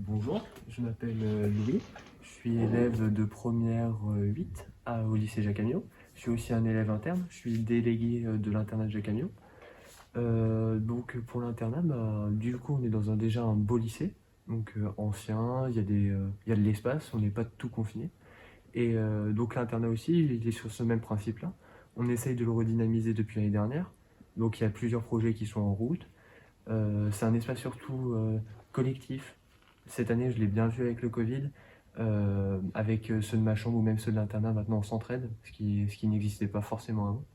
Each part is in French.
Bonjour, je m'appelle Louis, je suis élève de première 8 au lycée Jacques Amiot. Je suis aussi un élève interne, je suis délégué de l'internat de Jacques Amiot. Pour l'internat, du coup on est dans déjà un beau lycée, ancien, il y a de l'espace, on n'est pas tout confiné. Donc l'internat aussi, il est sur ce même principe-là. On essaye de le redynamiser depuis l'année dernière, donc il y a plusieurs projets qui sont en route. C'est un espace surtout collectif. Cette année, je l'ai bien vu avec le Covid, avec ceux de ma chambre ou même ceux de l'internat, maintenant on s'entraide, ce qui n'existait pas forcément avant.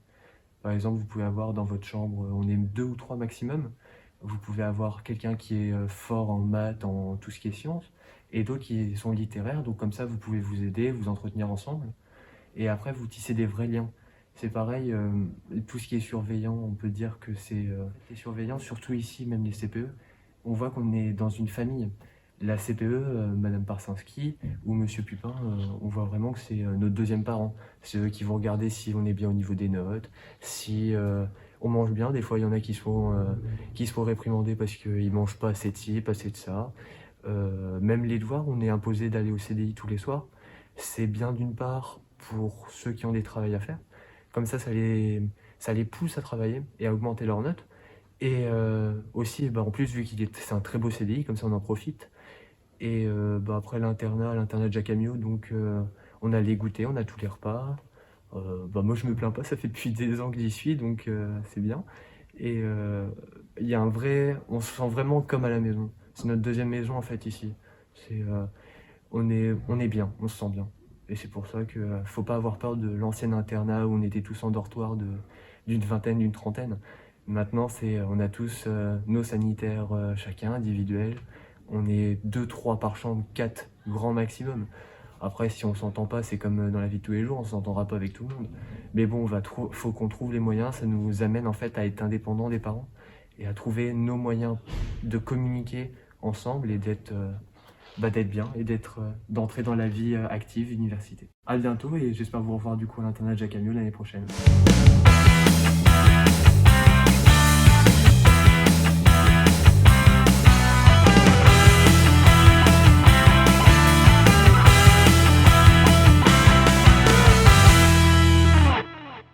Par exemple, vous pouvez avoir dans votre chambre, on est 2 ou 3 maximum, vous pouvez avoir quelqu'un qui est fort en maths, en tout ce qui est sciences, et d'autres qui sont littéraires, donc comme ça vous pouvez vous aider, vous entretenir ensemble, et après vous tissez des vrais liens. C'est pareil, tout ce qui est surveillant, on peut dire que c'est les surveillants, surtout ici, même les CPE, on voit qu'on est dans une famille. La CPE, Madame Parsinski ou Monsieur Pupin, on voit vraiment que c'est notre deuxième parent. C'est eux qui vont regarder si on est bien au niveau des notes, si on mange bien. Des fois, il y en a qui se font réprimander parce qu'ils ne mangent pas assez de ci, pas assez de ça. Même les devoirs, on est imposé d'aller au CDI tous les soirs. C'est bien d'une part pour ceux qui ont des travaux à faire. Comme ça les pousse à travailler et à augmenter leurs notes. Et aussi, en plus, vu c'est un très beau CDI, comme ça on en profite. Et après l'internat de Jacques Amiot, donc on a les goûters, on a tous les repas. Moi je me plains pas, ça fait depuis des ans que j'y suis, donc c'est bien. Et il y a on se sent vraiment comme à la maison. C'est notre deuxième maison en fait ici. C'est, on est bien, on se sent bien. Et c'est pour ça qu'il faut pas avoir peur de l'ancien internat où on était tous en dortoir d'une vingtaine, d'une trentaine. Maintenant, on a tous nos sanitaires chacun, individuels. On est 2, 3 par chambre, 4 grand maximum. Après, si on s'entend pas, c'est comme dans la vie de tous les jours, on s'entendra pas avec tout le monde. Mais bon, faut qu'on trouve les moyens, ça nous amène en fait à être indépendants des parents et à trouver nos moyens de communiquer ensemble et d'être bien et d'entrer dans la vie active, université. À bientôt et j'espère vous revoir du coup à l'internat de Jacques Amiot l'année prochaine.